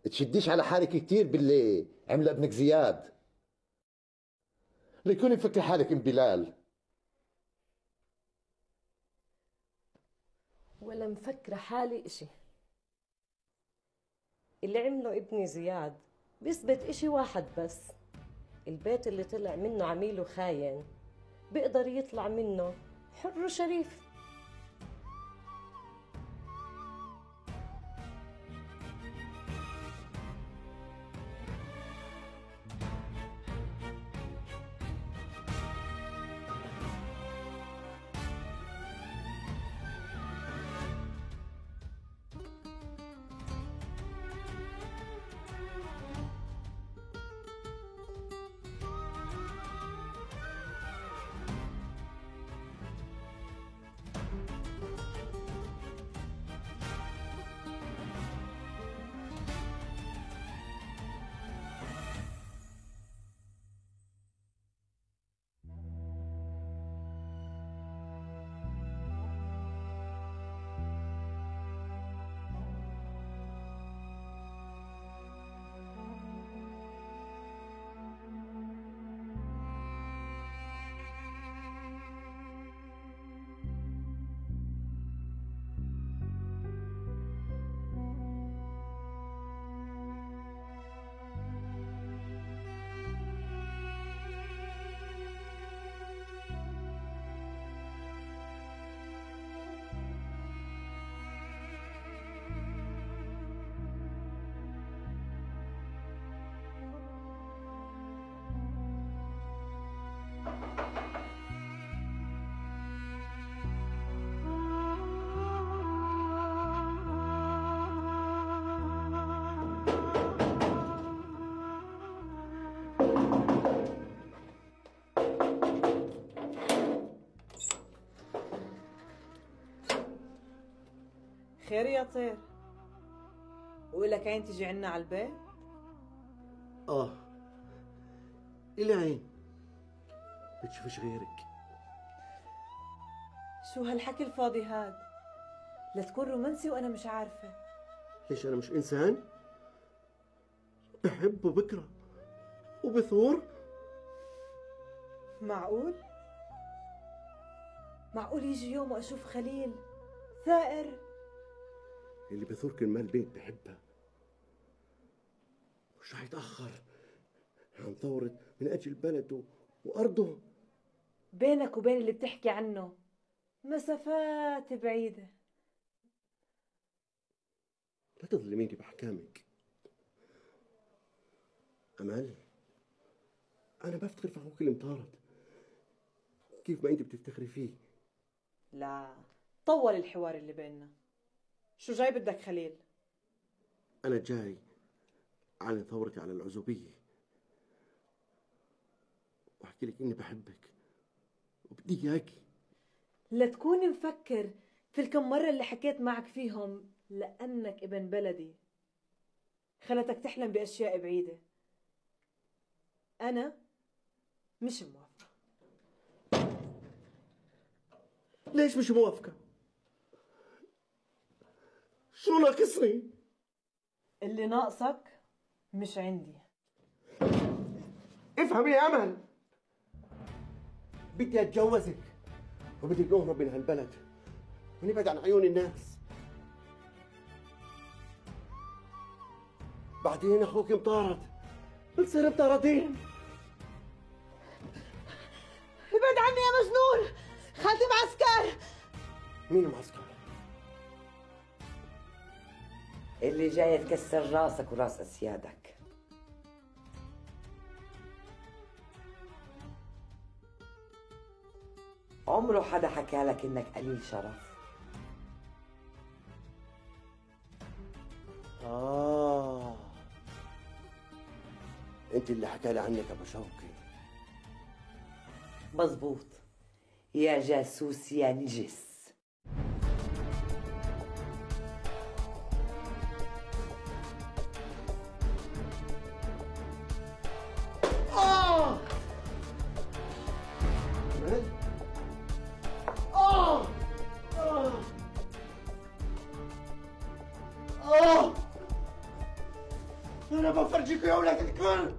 تشديش على حالك كتير باللي عمل ابنك زياد. ليكوني مفكر حالك ام بلال. ولا مفكرة حالي اشي. اللي عمله ابني زياد بيثبت اشي واحد بس، البيت اللي طلع منه عميله خاين بيقدر يطلع منه حر وشريف. خير يا طير، وإلك عين تجي عنا على البيت؟ إلي عين بتشوفش غيرك. شو هالحكي الفاضي هاد؟ لا تكون رومانسي وأنا مش عارفة. ليش أنا مش إنسان؟ بحب وبكره وبثور. معقول؟ معقول يجي يوم وأشوف خليل ثائر؟ اللي بثور كرمال بيت بحبها مش رح يتأخر عن ثورة من أجل بلده وأرضه. بينك وبين اللي بتحكي عنه مسافات بعيدة. لا تظلميني بأحكامك أمل. أنا بفتخر في أخوك المطارد كيف ما أنت بتفتخري فيه. لا، طول الحوار اللي بيننا. شو جاي بدك خليل؟ أنا جاي أعلن ثورتي على العزوبية وأحكي لك إني بحبك وبدي إياكي. لا تكوني مفكر في الكم مرة اللي حكيت معك فيهم لأنك ابن بلدي خلتك تحلم بأشياء بعيدة. أنا مش موافقة. ليش مش موافقة؟ شو ناقصني؟ اللي ناقصك مش عندي. افهمي يا أمل، بدي أتجوزك وبدي نهرب من هالبلد ونبعد عن عيون الناس. بعدين أخوك مطارد بنصير مطاردين. ابعد عني يا مجنون، خالتي معسكر. مين معسكر؟ اللي جاي تكسر راسك وراس أسيادك. عمره حدا حكى لك إنك قليل شرف. أنت اللي حكى لي عنك أبو شوقي. مظبوط يا جاسوس يا نجس. انا بفرجيكم يا اولاد الكل.